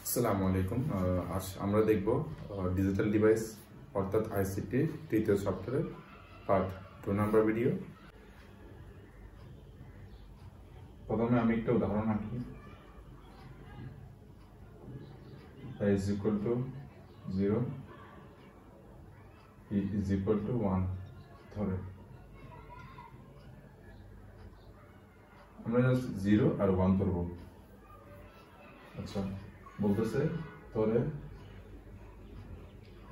আসসালামু আলাইকুম। আজ আমরা দেখব ডিজিটাল ডিভাইস অর্থাৎ আইসিটি তৃতীয় সপ্তাহের পার্ট 2 নাম্বার ভিডিও। প্রথমে আমি একটা উদাহরণ আঁকি। i is equal to 0, e is equal to 1 ধরে আমরা জাস্ট 0 আর 1 ধরব। আচ্ছা, বলতেছে ধরে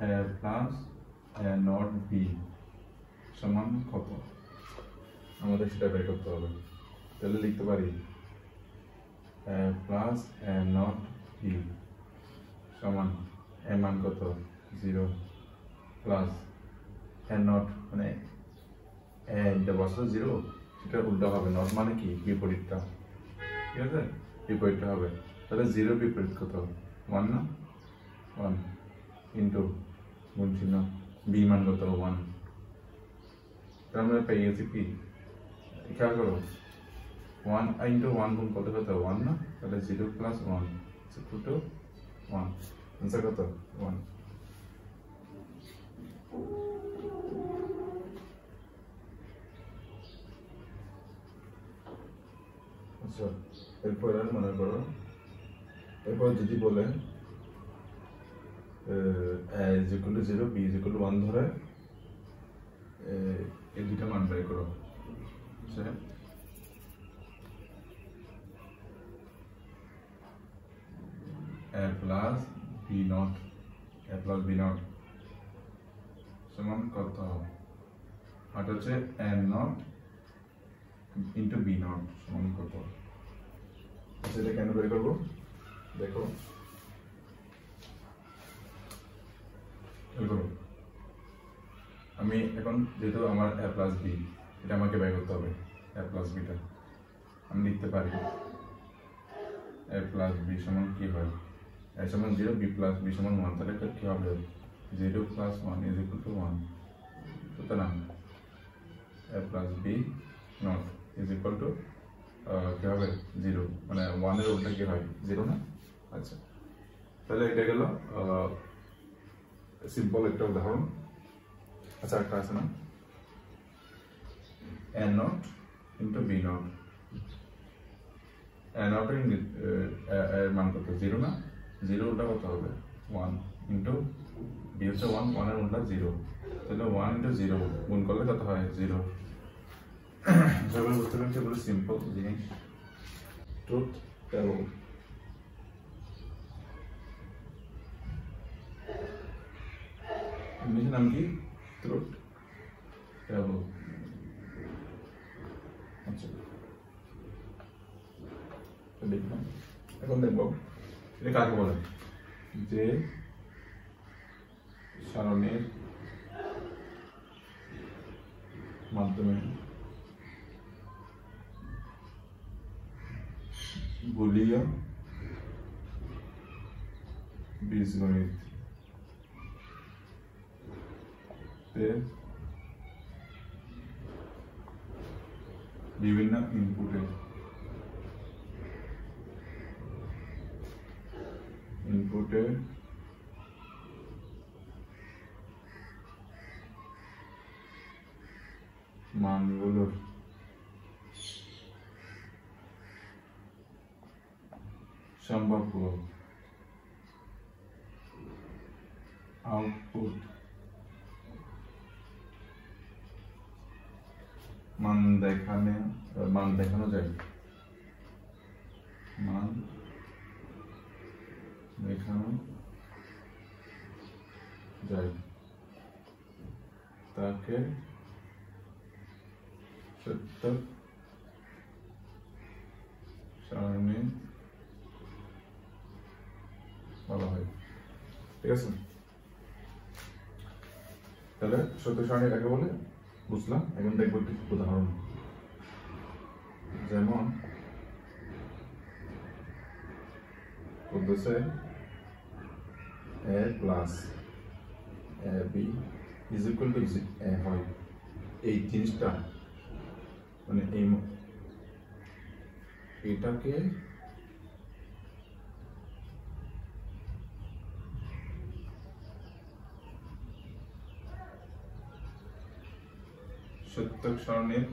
a plus a not b সমান কত, আমাদের সেটা বের করতে হবে। তাহলে লিখতে পারি a plus a not b সমান a মান কত 0 প্লাস a নট মানে a এটা বসালে 0, সেটা উল্টা হবে, নট মানে কি বিপরীতটা, ঠিক আছে, বিপরীতটা হবে। তাহলে 0 বিপরীত কত 1 না, 1 ইন্টু গুণ চিহ্ন b মান কত 1। তাহলে আমরা পেয়ে গেছি কি, খেয়াল করো 1 ইন্টু 1 গুণ কত কত 1 না, তাহলে 0 plus 1 is equal to 1, answer কত 1। আচ্ছা, এরপর আর মনে করো, এরপর যদি বলে a is equal to 0, b is equal to 1 ধরে এই দুইটা মান বের করো। আচ্ছা, a plus b not, a plus b not সমান কত, আর হচ্ছে a not into b not সমান কত। আচ্ছা, এটা কেন বের করবো দেখো, আমি এখন যেহেতু আমার a প্লাস b এটা আমাকে বের করতে হবে, a প্লাস বিটা আমি লিখতে পারি a প্লাস b সমান কি হয়, a সমান 0, b প্লাস b সমান 1, তাহলে কি হবে 0 প্লাস 1 is equal to 1। সুতরাং a plus b not is equal to কি হবে 0, মানে 1 এর উল্টা কি হয় 0 না। আচ্ছা, তাহলে এটা গেল সিম্পল একটা উদাহরণ। আচ্ছা, একটা আছে না a not into b not, a not এর মান কত 0 না, 0 উল্টা কত হবে 1 ইন্টু b হচ্ছে 1, 1 এর উল্টা 0, তাহলে 1 ইন্টু 0 গুণ করলে কত হয় 0। সবাই বুঝতে পারছি, এগুলো সিম্পল জিনিস। ট্রুথ টেবল, ইংলিশ নাম কি ট্রুথ টেবল। আচ্ছা, দেখলাম, এখন দেখবো এটা কাকে বলে, যে সারণীর মাধ্যমে বুলিয় বীজগণিত বিভিন্ন ইনপুটে মানগুলোর সম্ভাব্য আউটপুট মান দেখানো যায়, মান দেখানো যায় তাকে সত্য সারণী বলা হয়, ঠিক আছে। তাহলে সত্য সারণী কাকে বলে বুঝলাম। এখন দেখবো একটি উদাহরণ, যেমন বলতেছে a plus a b is equal to a হয়, এই জিনিসটা মানে এটাকে সূত্রক সারণীর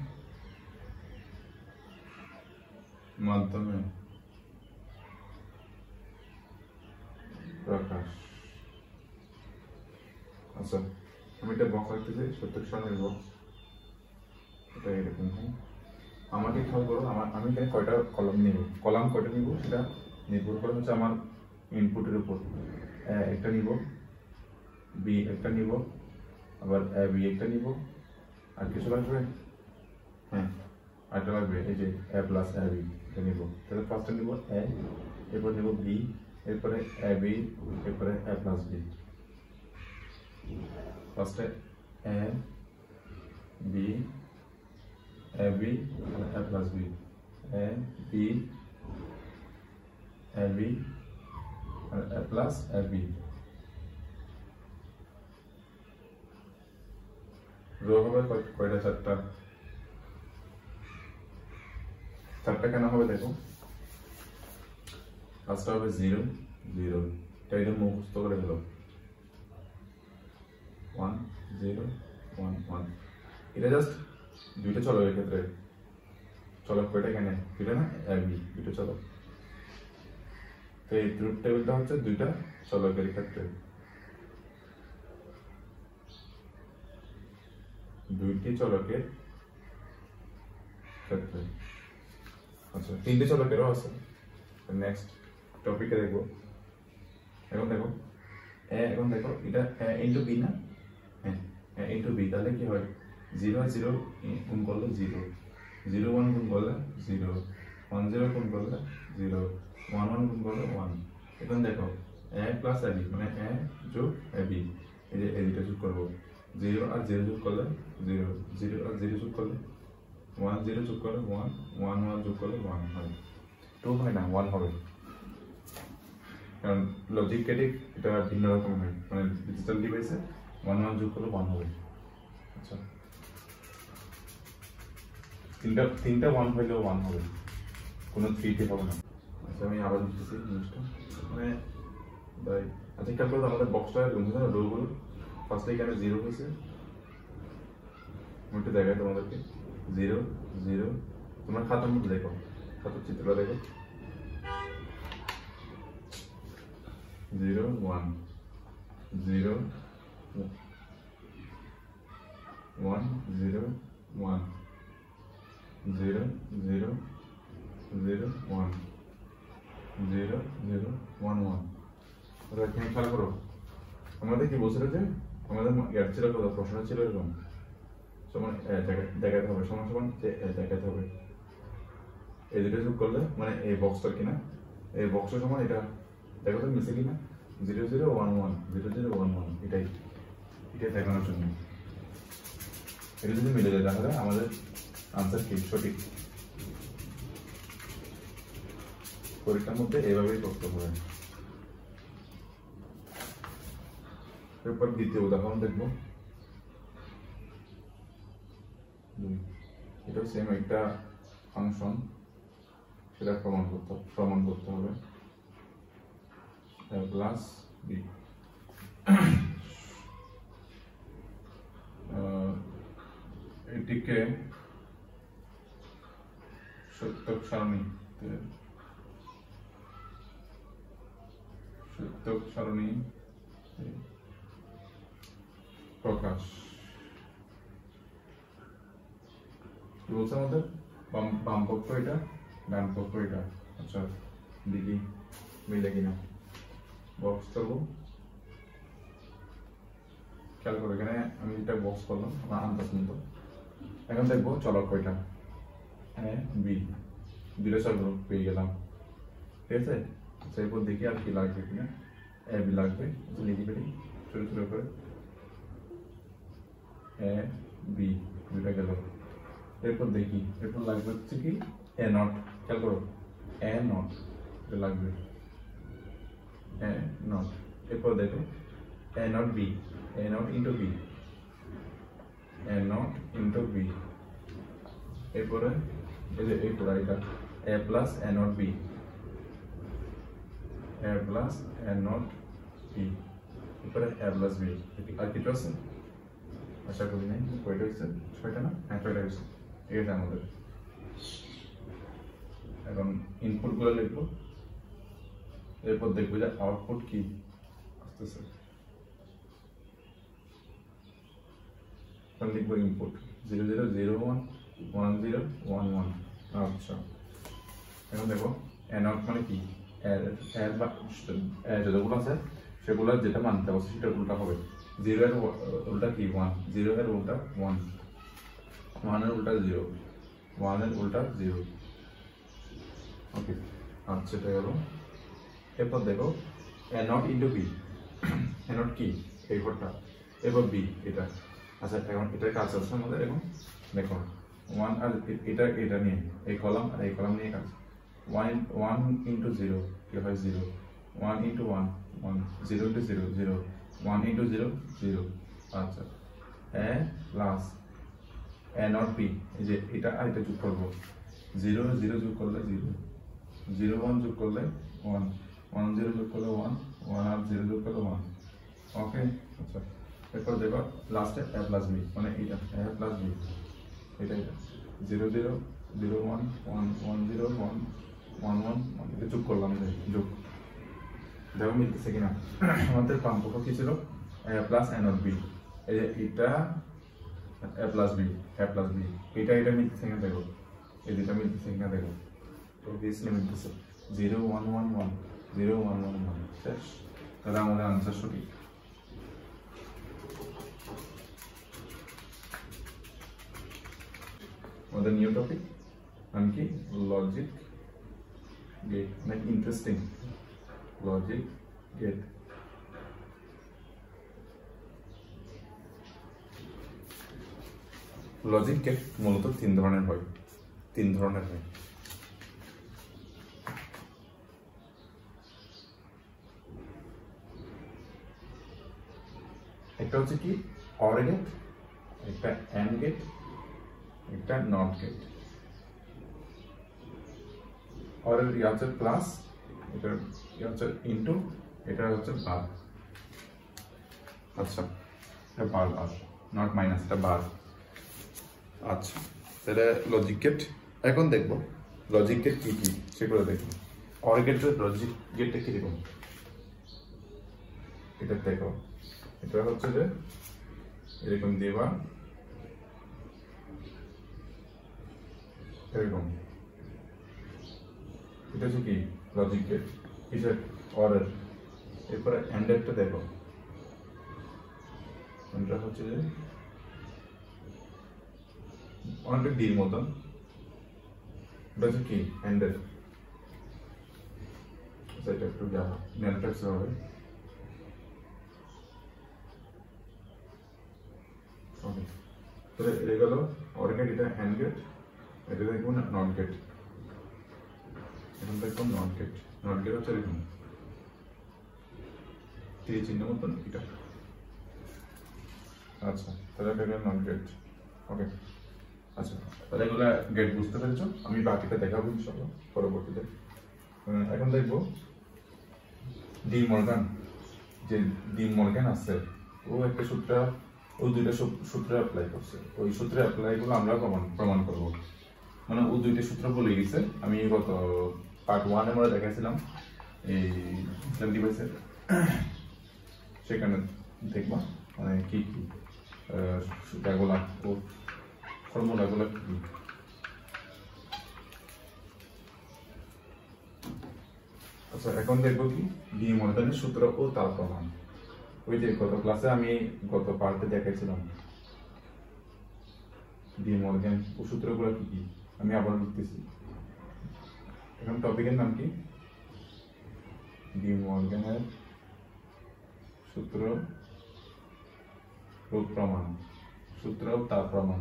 মাধ্যমে প্রকাশ। আচ্ছা, আমি এটা বক্স রাখতেছি, সূত্রক সারণীর বক্স। এটা এরকম হয়। আমাকে খেয়াল করো, আমি এখানে কয়টা কলাম নিব, কলাম কয়টা নিব সেটা নির্ভর করে হচ্ছে আমার ইনপুটের উপর। একটা নিব, বি একটা নিব, আবার বি একটা নিব, আর কিছু লাগবে, হ্যাঁ আরেকটা লাগবে, এই যে এ প্লাস এ বি এটা নিব। তাহলে ফার্স্টে নিব এ, এরপর নিব বি, এরপরে এ বি, এরপরে এ প্লাস বি। ফার্স্টে A B, A B R A plus B, A B, A B R A plus A B. Rho হবে কয়টা? চারটা। চারটা কেন হবে দেখো, ফার্স্ট হবে 0 0, এটা একদম মুখস্থ করে ফেলো। 1 0 1 1, এটা জাস্ট দুইটা চলকের ক্ষেত্রে। চলক কয়টা এখানে? দুইটা না, বি দুইটা চলক। তো এই ট্রুথ টেবিলটা হচ্ছে দুইটা চলকের ক্ষেত্রে, দুইটি চলকের ক্ষেত্রে। আচ্ছা, তিনটে চলকেরও আছে। নেক্সট টপিকে দেখবো। এখন দেখো এখন দেখো এটা ইন্টু বি না, হ্যাঁ ইন্টু বি, তাহলে কি হয়? 0 0 গুণ করলে 0, 0 1 গুণ করলে 0, 1 0 গুণ করলে 0, 1 1 গুণ করলে 1। এখন দেখো এ প্লাস এ বি মানে এ যোগ এ বি, এই যে এই দুটো যোগ করবো। 0 আর 0 যোগ করলে 0, 0 আর 0 যোগ করলে 1, 0 যোগ করলে 1, 1 1 যোগ করলে 1 হয়। 2 হয় না, 1 হবে, কারণ লজিক গেটে এটা ভিন্ন রকম হয়, মানে ডিজিটাল ডিভাইসে 1 1 যোগ করলে 1 হবে। আচ্ছা, তিনটা 1 হইলেও 1 হবে, কোনো 3 হবে না। আচ্ছা, আমি আবার লিখতেছি জিনিসটা, মানে তাই। আচ্ছা, খেয়াল করো আমাদের বক্সটা রোগুলো ফার্স্টে এখানে 0 হয়েছে। আমি একটু দেখাই তোমাদেরকে, 0 0, তোমরা খাতার মধ্যে দেখো, খাতার চিত্রটা দেখো, 0 1 0 1 0 1 0 0 0 1 0 0 1 1। ওরা এখানে খেয়াল করো, আমাদের কি বলছিল যে আমাদের ইয়ার ছিল কত, প্রশ্ন ছিল এরকম সমান দেখাতে হবে, সমান সমান দেখাতে হবে। এই দুটো যোগ করলে মানে এই বক্সটা কিনা, এই বক্সের সমান এটা দেখো তো মিশে কিনা, 0 0 1 1 0 0 1 1, এটাই দেখানোর জন্য। এটা যদি মিলে যায় তাহলে আমাদের আনসার কি সঠিক। পরীক্ষার মধ্যে এভাবেই করতে হবে। এরপর দ্বিতীয় উদাহরণ দেখবো। এটা সেম একটা ফাংশন, সেটা প্রমাণ করতে হবে। প্লাস বি, এটিকে সূত্রক সারণী প্রকাশ। কি বলছে আমাদের? বাম পক্ষ এটা, ডান পক্ষ এটা। আচ্ছা, দেখি মিলে কিনা। বক্স করবো, খেয়াল করো এখানে আমি এটা বক্স করলাম আমার আন্দাজ মতো। এখন দেখবো চলক কয়টা, এ বি, দুটো চলক পেয়ে গেলাম, ঠিক আছে। আচ্ছা, এরপর দেখি আর কি লাগবে কিনা। এ বি লাগবে, লিখে ফেলি ছোট ছোট করে, এ বি দুটা গেল। এরপর দেখি, এরপর লাগবে হচ্ছে কি এ নট, খেয়াল করো এ নট এটা লাগবে, এ নট। এরপর দেখো A not B, A not into B, A not into B. এরপরে এই যে এই পুরা এটা A plus A not B, A plus A not B, এরপরে এ প্লাস বি। আর কিছু আছে? আশা করি নাই কয়টা হয়েছে, 6টা না? হ্যাঁ 6টা হয়েছে। ঠিক আছে আমাদের এখন ইনপুটগুলো লিখবো, এরপর দেখবো যে আউটপুট কি আসতেছে। এখন লিখবো ইনপুট 0 0 0 1 1 0 1 1। আচ্ছা এখন দেখো এনআউট মানে কি, এর বা যতগুলো আছে সেগুলো যেটা মানতে হবে সেটা উল্টা হবে। 0 এর উল্টা কি 1, 0 এর উল্টা 1, 1 এর উল্টা 0, 1 এর উল্টা 0। ওকে আচ্ছা এটা গেল। এরপর দেখো A not into B, A not কি এই ঘরটা, এরপর বি এটা। আচ্ছা এখন এটার কাজ আছে আমাদের। এখন দেখো 1 আর এটা নিয়ে এই কলাম আর এই কলাম নিয়ে কাজ। 1 ইন্টু 0 কি হয় 0, 1 ইন্টু 1 1, 0 ইন্টু 0 0, 1 ইন্টু 0 0। আচ্ছা এ প্লাস এ নট বি, এই যে এটা আর এটা যোগ করবো, 0 0 যোগ করলে 0, 0 1 যোগ করলে 1, 1 0 যোগ করলে 1, 1 আর 0 যোগ করলে 1। ওকে আচ্ছা এরপর দেখো লাস্টে এ প্লাস বি মানে এটা এ প্লাস বি, এটা 0 0 0 1 1 1 0 1 1 1 এটা যোগ করলাম, যোগ দেখো মিলতেছে কিনা। আমাদের পাম্পক কি ছিল এ প্লাস এ নট বি, এই যে এটা A plus B, A plus B এটা মিলতেছে কিনা দেখো, এই দুটা মিলতেছে কিনা দেখো। তো অবভিয়াসলি মিলতেছে 0 1 1 1 0 1 1 1 শেষ। তাহলে আমাদের আনসার সঠিক। আমাদের নিউ টপিক নাম কি, লজিক গেট। অনেক interesting logic gate. Logic gate মূলত তিন ধরনের হয়। একটা হচ্ছে কি অর গেট, একটা এন্ড গেট, একটা নট গেট। অর এর ইয়া হচ্ছে প্লাস, এটা ইয়া হচ্ছে ইনটু, এটা হচ্ছে বার। আচ্ছা এটা বার নট মাইনাস, এটা বার। আচ্ছা তাহলে লজিক গেট এখন দেখবো লজিক গেট কি কি সেগুলো দেখবো। অর গেটের লজিক গেটটা কিরকম এটা দেখো। এটা হচ্ছে যে এরকম দেবা, এরকম। এটা হচ্ছে কি লজিক গেট, কিসের অরের। এরপরে এন্ডেরটা দেখো, এটা হচ্ছে যে অনেকটা ডির মতন। এটা হচ্ছে কি এন্ডের, এটা একটু যা নেলটেক্স হবে। ওকে তাহলে এটা গেল অর গেট, এটা এন্ড গেট, এটা দেখবো না নট গেট। এখন দেখো নট গেট, নট গেট হচ্ছে এরকম তীর চিহ্ন মতন এটা। আচ্ছা তাহলে এটা নট গেট। ওকে আচ্ছা তাহলে এগুলো গেট বুঝতে পেরেছো, আমি বাকিটা দেখাবো ইনশাআল্লাহ পরবর্তীতে। এখন দেখবো ডি মর্গান, যে ডি মর্গান আছে ও একটা সূত্র, ওই দুইটা সূত্র অ্যাপ্লাই করছে। ওই সূত্রে অ্যাপ্লাই গুলো আমরা প্রমাণ করবো। মানে ও দুইটা সূত্র বলে গেছে, আমি গত পার্ট 1 এ আমরা দেখাইছিলাম এই ডিভাইসের, সেখানে দেখবা মানে কি কি সূত্রগুলা ও ফর্মুলাগুলো কি। আচ্ছা এখন দেখবো কি ডি মর্গানের সূত্র ও তার প্রমাণ। ওই যে গত ক্লাসে আমি গত পার্টে দেখাইছিলাম ডি মর্গান ও সূত্রগুলো কি কি, আমি আবার লিখতেছি। এখন টপিকের নাম কি ডি মর্গানের সূত্র ও প্রমাণ, সূত্র ও তার প্রমাণ।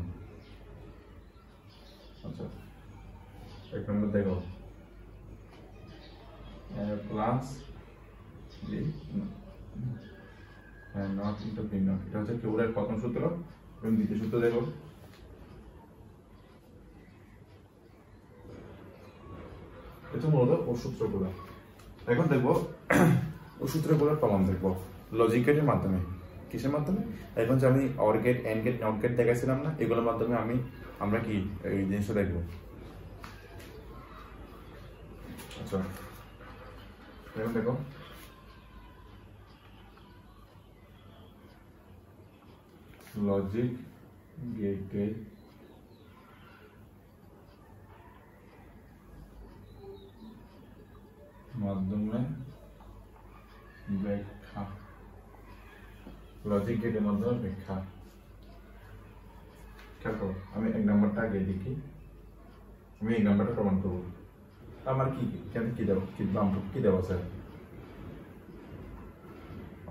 আচ্ছা এক নম্বর দেখো plus B not into B not, এটা হচ্ছে কিউরের প্রথম সূত্র এবং দ্বিতীয় সূত্র দেখো। এটা মূলত ও সূত্রগুলো। এখন দেখবো ও সূত্রগুলোর প্রমাণ দেখবো লজিক গেটের মাধ্যমে। কিসের মাধ্যমে? এখন যে আমি OR gate, AND gate, NOT gate দেখাইছিলাম না, এগুলোর মাধ্যমে আমরা কি এই জিনিসটা দেখবো। আচ্ছা এখন দেখো লজিক গেটের মাধ্যমে ব্যাখ্যা, লজিক গেটের মাধ্যমে ব্যাখ্যা। খেয়াল করো, আমি এক নাম্বারটা আগে দেখি, আমি এই নাম্বারটা প্রমাণ করবো। আমার কি কেন কি দেবো, কি দেওয়া আছে,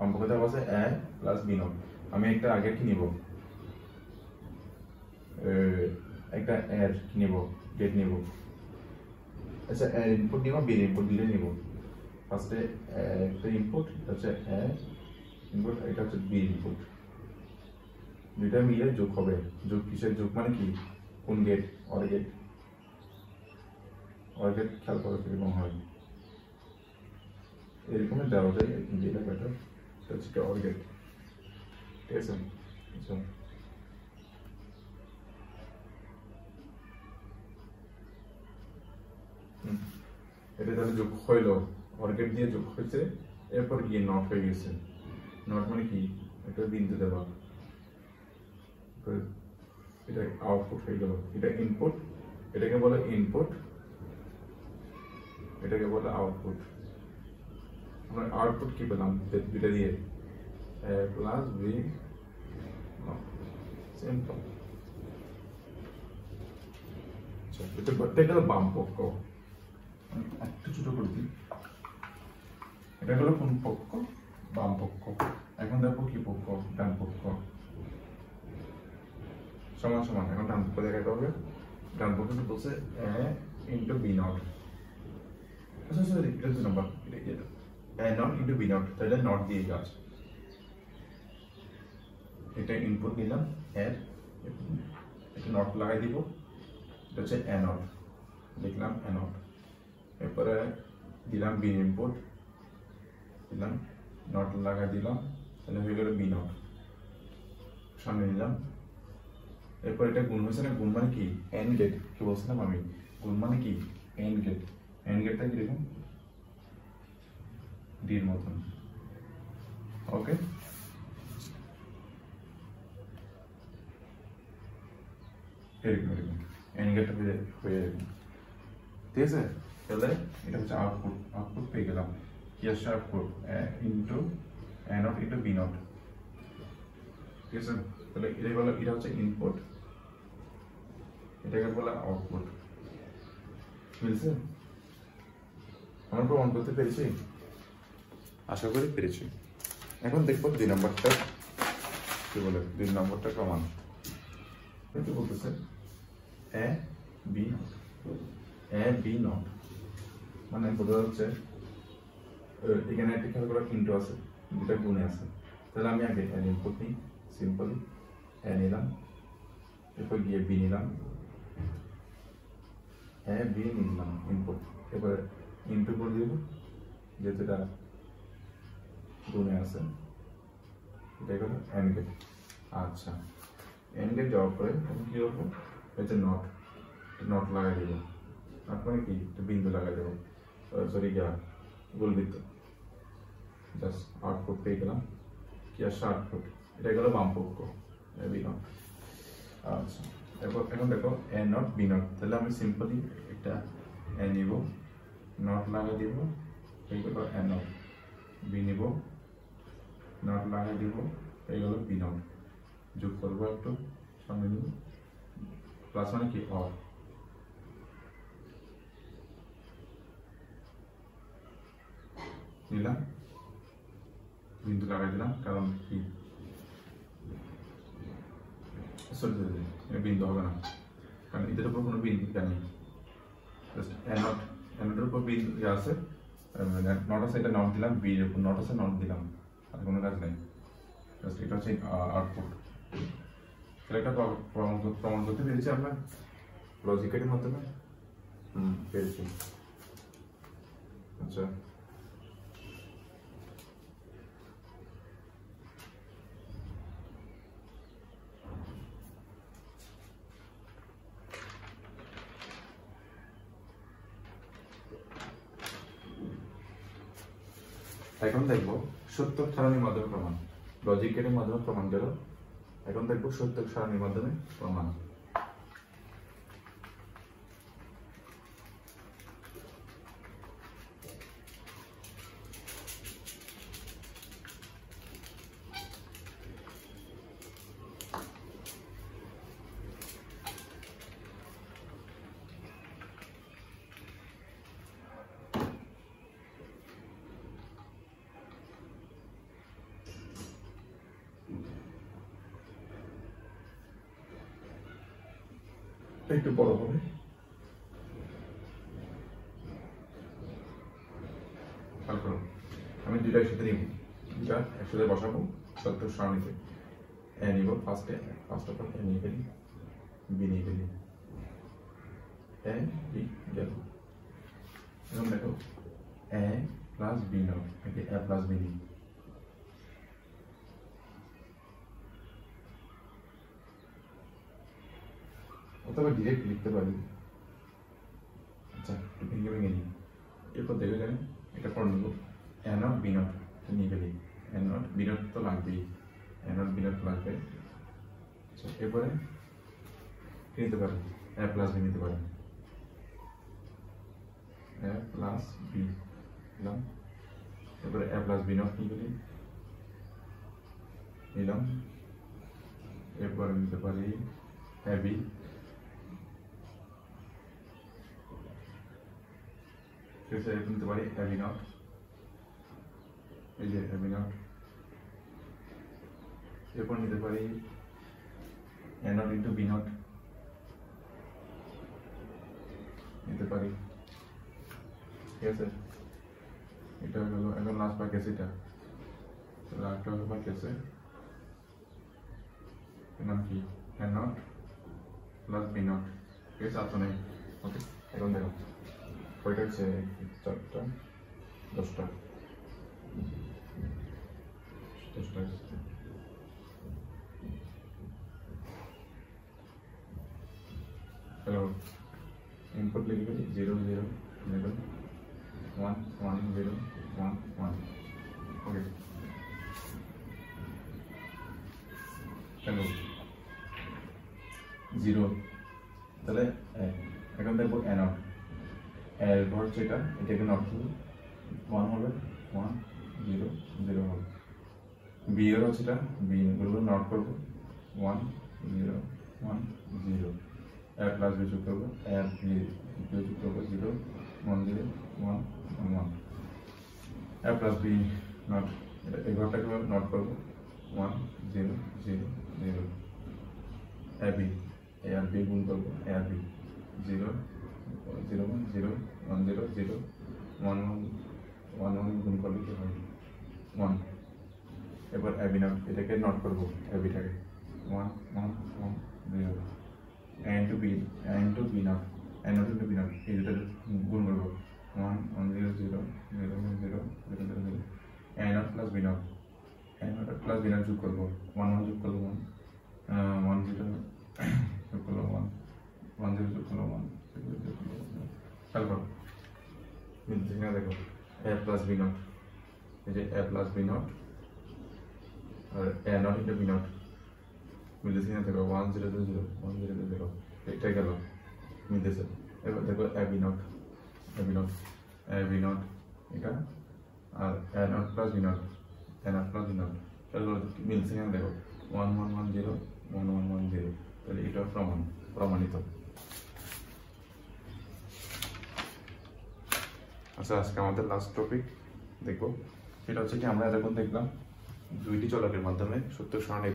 অঙ্ক দেওয়া আছে a প্লাস b নট। আমি একটা আগে কি নিব, একটা এর কি নিব, গেট নিব। আচ্ছা এর ইনপুট নিব, b এর ইনপুট দিলে নিব। ফার্স্টে একটা ইনপুট, এটা হচ্ছে a ইনপুট, এটা হচ্ছে b ইনপুট, দুইটা মিলে যোগ হবে। যোগ কিসের যোগ, মানে কি কোন gate, OR gate. OR gate খেয়াল করে কিরকম হয়, এরকমই দেওয়া যায়, যেটা বেটার সেটা হচ্ছে অর গেট। ঠিক আছে, আচ্ছা এটা তাহলে যোগ হইল, অর গেট দিয়ে যোগ হয়েছে, এরপর গিয়ে নট হয়ে গেছে। নট মানে কি, একটা বিন্দু দেওয়া, এটা আউটপুট হয়ে গেল। এটা ইনপুট, এটাকে বলে ইনপুট, এটাকে বলে আউটপুট। আমরা আউটপুট কি পেলাম, দুইটা দিয়ে a প্লাস b সিম্পল। আচ্ছা এটা গেল বাম পক্ষ, একটু ছোট করে দিই, এটা হলো কোন পক্ষ, বাম পক্ষ। এখন দেখো কি পক্ষ, ডান পক্ষ। সমান সমান, এখন ডান পক্ষ দেখাতে হবে। ডান পক্ষ বলছে a ইন্টু b নট। আচ্ছা সরি, এটা হচ্ছে নাম্বার, এটা a not into b not, তাহলে নট দিয়ে কাজ। এটা ইনপুট নিলাম এর, এটা নট লাগাই দিব, এটা হচ্ছে a নট, লিখলাম a নট। এরপরে দিলাম b ইনপুট, দিলাম নট লাগাই দিলাম, তাহলে হয়ে গেল b নট, সামনে নিলাম। এরপর এটা গুণ হয়েছে না, গুণ মানে কি এন্ড গেট, কি বলছিলাম আমি, গুণ মানে কি এন্ড গেট। এন্ড গেটটা কিরকম, ডির মতন। ওকে, এরকম এরকম এন্ড গেটটা হয়ে এরকম। ঠিক আছে, তাহলে এটা হচ্ছে আউটপুট। আউটপুট পেয়ে গেলাম, কি আসছে output, into a not into b not. ঠিক আছে, তাহলে এটাই বলে, এটা হচ্ছে ইনপুট, এটাকে বলে আউটপুট। বুঝছে, আমরা প্রমাণ করতে পেরেছি, আশা করি পেরেছি। এখন দেখবো 2 নম্বরটা কি বলে, 2 নম্বরটা প্রমাণ। কি বলতেছে, a b নট, মানে বোঝা যাচ্ছে এখানে একটা খেয়াল করা ইনটু আছে, দুটা গুণে আছে। তাহলে আমি আগে এর ইনপুট নিই, সিম্পলি a নিলাম, এরপর গিয়ে b নিলাম, a b নিলাম ইনপুট, এবার ইনটু করে দিব, যেহেতু এটা গুণে আছে, এটা হলো এন্ড গেট। আচ্ছা এন্ড গেট যাওয়ার পরে আমি কি করবো, হচ্ছে নট, নট লাগাই দেবো। নট মানে কি, বিন্দু লাগাই দেবো, সরি গোলবৃত্ত। জাস্ট আউটপুট পেয়ে গেলাম, কি আসছে আউটপুট, এটা গেল বাম পক্ষ বি নট। আচ্ছা এখন দেখো এ নট বি নট, তাহলে আমি সিম্পলি একটা এ নিব, নট লাগাই দিব, এই গেল এ নট। বি নিব, নট লাগাই দিব, এই গেল বি নট। যোগ করবো একটু, সামনে নিব, প্লাস মানে কি অর, নিলাম, বিন্দু লাগাই দিলাম, কারণ কি সরি বিন্দু হবে না, কারণ এদের উপর কোনো বিন্দু নেই, নটের উপর বিন্দু আছে, নট আছে, এটা নট দিলাম, বি এর উপর নট আছে, নট দিলাম, আর কোনো কাজ নেই। এটা হচ্ছে আউটপুট। তাহলে একটা প্রমাণ করতে পেরেছি আমরা লজিকের মাধ্যমে, পেরেছি। আচ্ছা এখন দেখবো সত্যক সারণীর মাধ্যমে প্রমাণ। লজিক গেটের মাধ্যমে প্রমাণ গেল, এখন দেখবো সত্যক সারণীর মাধ্যমে প্রমাণ। একটু বড় হবে, আমি দুইটা একসাথে নিব, দুইটা একসাথে বসাবো সত্যক সারণীতে। এ নিব ফার্স্ট অফ অল এ নিয়ে ফেলি, বি নিয়ে ফেলি, এ বি গেল। এখন দেখো এ প্লাস বি নট, একে এ প্লাস বি নিই, অথবা ডিরেক্ট লিখতে পারি। আচ্ছা একটু ভেঙে ভেঙে নিই, এরপর দেখে যাবেন এটা পর নেব এ নট বি নট নিয়ে ফেলি, এ নট বি নট তো লাগবেই, এ নট বি নট লাগবে। আচ্ছা এরপরে কি নিতে পারেন, এ প্লাস বি নিতে পারেন, এ প্লাস বি নিলাম। এরপরে এ প্লাস বি নট নিয়ে ফেলি, নিলাম। এরপরে নিতে পারি এ বি, নিতে পারি এ বি নট, এই যে এ বি নট। এরপর নিতে পারি এ নট ইন্টু বি নট নিতে পারি, ঠিক আছে। এটা হলো এখন লাস্ট বার কেস, এটা লাস্ট বার কেসে নাম কি এ নট প্লাস বি নট, ঠিক আছে। আর নেই, ওকে। এখন দেখো কয়টা হচ্ছে, 4টা 10টা 10টা। হ্যালো, ইনপুট লিখে ফেলি 0 0 0 1 1 0 1 1, ওকে। হ্যালো 0, তাহলে এখন দেখবো এ নট, এর ঘর যেটা এটাকে নট করবো, 1 হবে 1 0 0 হবে। বি এর হচ্ছে এটা, বি গুলো নট করবো 1 0 1 0। এ প্লাস বি যোগ করবো, এ বি যোগ করবো 0 1 0 1 1 1। এ প্লাস বি নট, এটা এই ঘরটাকে নট করবো 1 0 0 0। A B, A R B গুণ করবো, এ আর বি 0 0 1 0 1 0 0 1 1 1 1 গুণ করলে কি হয় 1। এবার এ বি নট, এটাকে নট করবো, এ বিটাকে 1 1 1 0। A into B, A into B not, A not into B not, এই দুটো গুণ করবো 1 1 0 0 0 0 0 0 0। A not plus B not, A not plus B not যোগ করবো, 1 1 যোগ করবো 1 1 0 যোগ করবো 1 1 0 যোগ করবো 1 0 যোগ করবো 1। তারপর দেখো এ প্লাস বি নট, এই যে এ প্লাস বি নট আর A not into B not মিলতেছে না, দেখো 1 0 0 1 0 0, এটা গেল মিলতেছে। এবার দেখো A B not, A B not, A B not এটা আর A not plus B not, A not plus B not, তাহলে মিলছে না, দেখো 1 1 1 0 1 1 1 0, তাহলে এটা প্রমাণিত। আচ্ছা আজকে আমাদের লাস্ট টপিক দেখবো, সেটা হচ্ছে কি আমরা এতক্ষণ দেখলাম দুইটি চলকের মাধ্যমে সত্যক সারণী।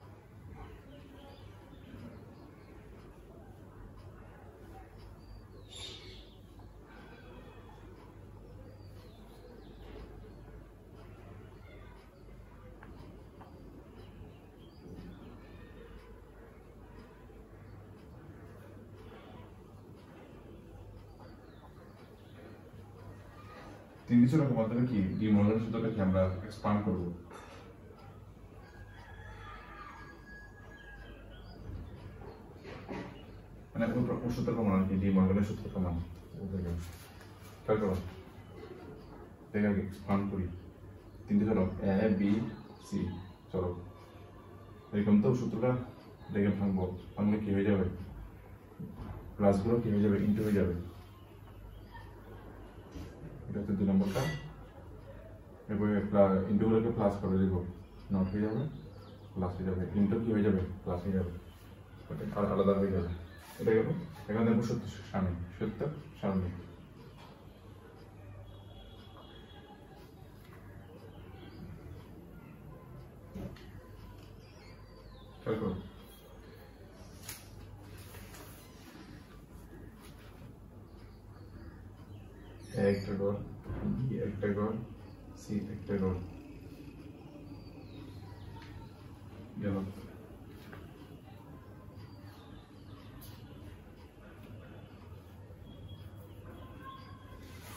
তিনটি চলকের মাধ্যমে কি ডি মর্গান সূত্রটাকে আমরা এক্সপান্ড করব। মানে কোন সূত্র প্রমাণ কি ডি মর্গানের সূত্র প্রমাণ, খেয়াল করো, এক্সপান্ড করি। তিনটে চলক এ বি সি চলক এরকম তো সূত্রটা দেখে ভাঙবো, ভাঙলে কি হয়ে যাবে, প্লাসগুলো কি হয়ে যাবে, ইন্টু হয়ে যাবে। এটা হচ্ছে 2 নম্বরটা। এরপরে ইন্টুগুলোকে প্লাস করে দেবো, নট হয়ে যাবে প্লাস হয়ে যাবে, ইন্টু কি হয়ে যাবে প্লাস হয়ে যাবে, আর আলাদা হয়ে যাবে। এটা গেল। এখন দেখবো সত্য সারণী, সত্য সারণী। খেয়াল করো, একটা ঘর, বি একটা ঘর, সি একটা ঘর গেল।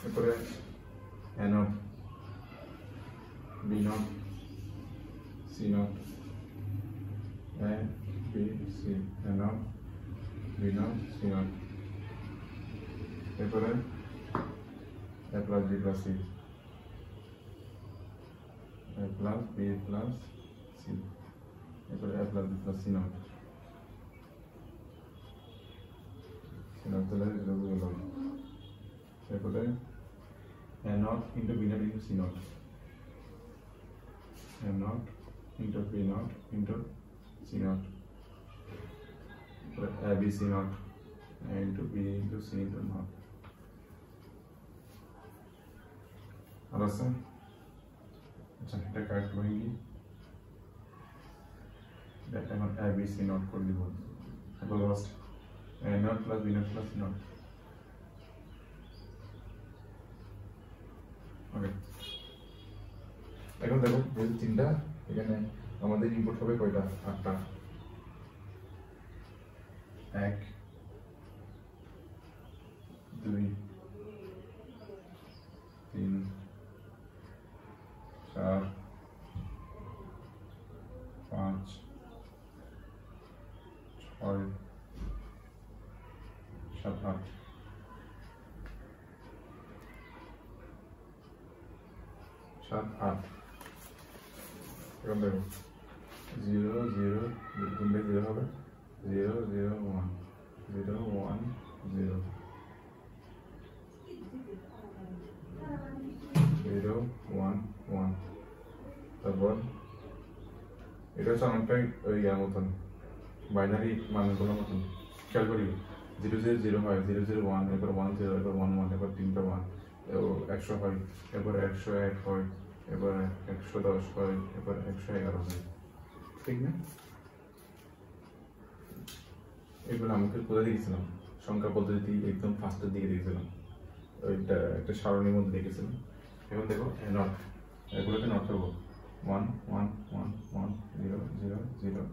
এরপরে A not, B not, C not, A B C, A not, B not, C not. এরপরে a plus b plus c, a plus b plus c, এরপরে a plus b plus c not, c not তাহলে এটা হলো। এরপরে a not into b not into c not, a not into b not into c not, এরপরে a b c not into b into c into not. আর আছে, আচ্ছা এটা correct করে নিই, এটা এখন a b c নট করে দিব। এরপর last a not plus b not plus c not. Okay, এখন দেখো যেহেতু তিনটা, এখানে আমাদের ইনপুট হবে কয়টা, 8টা। 1 2 3 4 5 6 7 8। এখন দেখো 0 0 তিনটে 0 হবে, 0 0 1 0 1 0 0 1 1। তারপর এটা হচ্ছে অনেকটাই ওই ইয়ার মতন, বাইনারি মানগুলোর মতন। খেয়াল করি 0 0 0 হয়, 0 0 1, এরপর 1 0, এরপর 1 1, এরপর 3টা 1, 100 হয়, এরপর 101 হয়, এরপর 110 হয়, এরপর 111 হয়, ঠিক না? এগুলো আমাকে কোথায় দেখেছিলাম, সংখ্যা পদ্ধতি একদম ফার্স্টের দিকে দেখেছিলাম, ওইটা একটা সারণীর মধ্যে দেখেছিলাম। এখন দেখো নট, এগুলোকে নট করবো 1 1 1 1 0 0 0।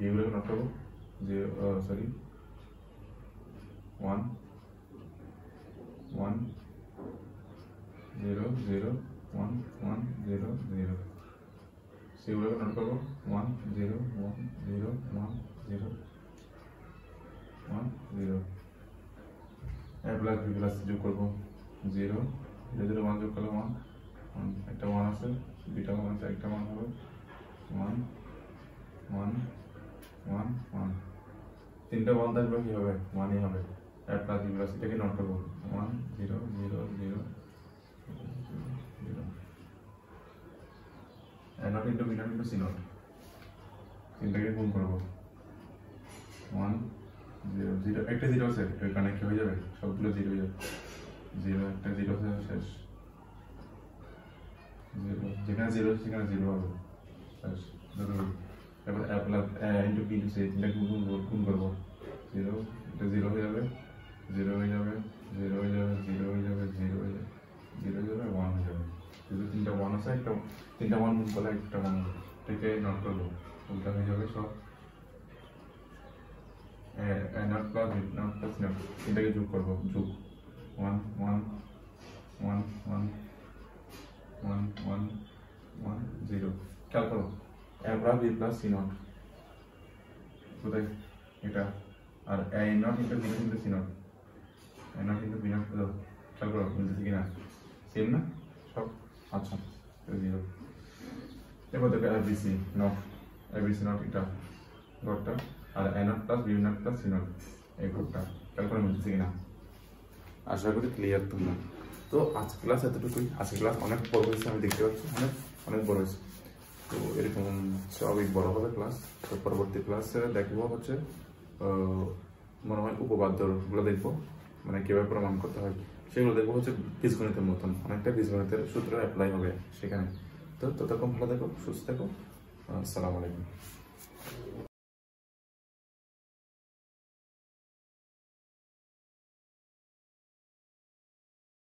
এগুলোকে নট করবো 0 সরি 1 1 0 0 1 1 0 0। সেগুলোকে নোট করবো 1 0 1 0 1 0 1 0। a প্লাস b প্লাস যোগ করবো 0 0 0 1 যোগ করলে 1 1, একটা 1 আছে, দুইটা 1 আছে, একটা 1 হবে 1 1 1 1। তিনটা 1 থাকবে কি হবে, 1ই হবে। a প্লাস b প্লাস এটাকে নোট করবো 1 0 0 0 0। a not into b not into c not, তিনটাকে গুণ করবো 1 0 0, একটা 0 আছে, এখানে কি হয়ে যাবে, সবগুলো 0 হয়ে যাবে, 0 একটা 0 আছে শেষ, 0 যেখানে 0 আছে সেখানে 0 হবে শেষ। এবার a plus a into b into c, তিনটাকে গুণ করবো 0, এটা 0 হয়ে যাবে, 0 হয়ে যাবে, 0 হয়ে যাবে, 0 হয়ে যাবে, 0 হয়ে যাবে, 0 হয়ে যাবে, 1 হয়ে যাবে। যদি তিনটা 1 আছে, একটা তিনটা 1 গুণ করলে একটা 1 হবে, এটাকে নোট করবো, উল্টা হয়ে যাবে সব। Not plus not plus not, এটাকে যোগ করবো, যোগ 1 1 1 1 1 1 1 0। খেয়াল করো a plus b plus c not কোথায়, এটা, আর a not into b not into c not, a not into b not, খেয়াল করো মিলতেছে কিনা, সেম না সব। আচ্ছা জিরো। এবার দেখো এবিসি নট, এবিসি নট এটা ঘরটা, আর A not plus B not plus C not এই ঘরটা। খেয়াল করে মিলতেছে কিনা? আশা করি ক্লিয়ার তোমরা। তো আজকে ক্লাস এতটুকুই। আজকে ক্লাস অনেক বড় হয়েছে, আমি দেখতে পাচ্ছি অনেক অনেক বড় হয়েছে। তো এরকম স্বাভাবিক বড় হবে ক্লাস। তো পরবর্তী ক্লাসে দেখবো হচ্ছে মনে হয় উপপাদ্যগুলো দেখবো, মানে কীভাবে প্রমাণ করতে হয় সেগুলো দেখবো। হচ্ছে বীজগণিতের মতন অনেকটা বীজগণিতের সূত্র অ্যাপ্লাই হবে সেখানে। তো ততক্ষণ ভালো দেখো, সুস্থ থেকো। আসসালামু আলাইকুম।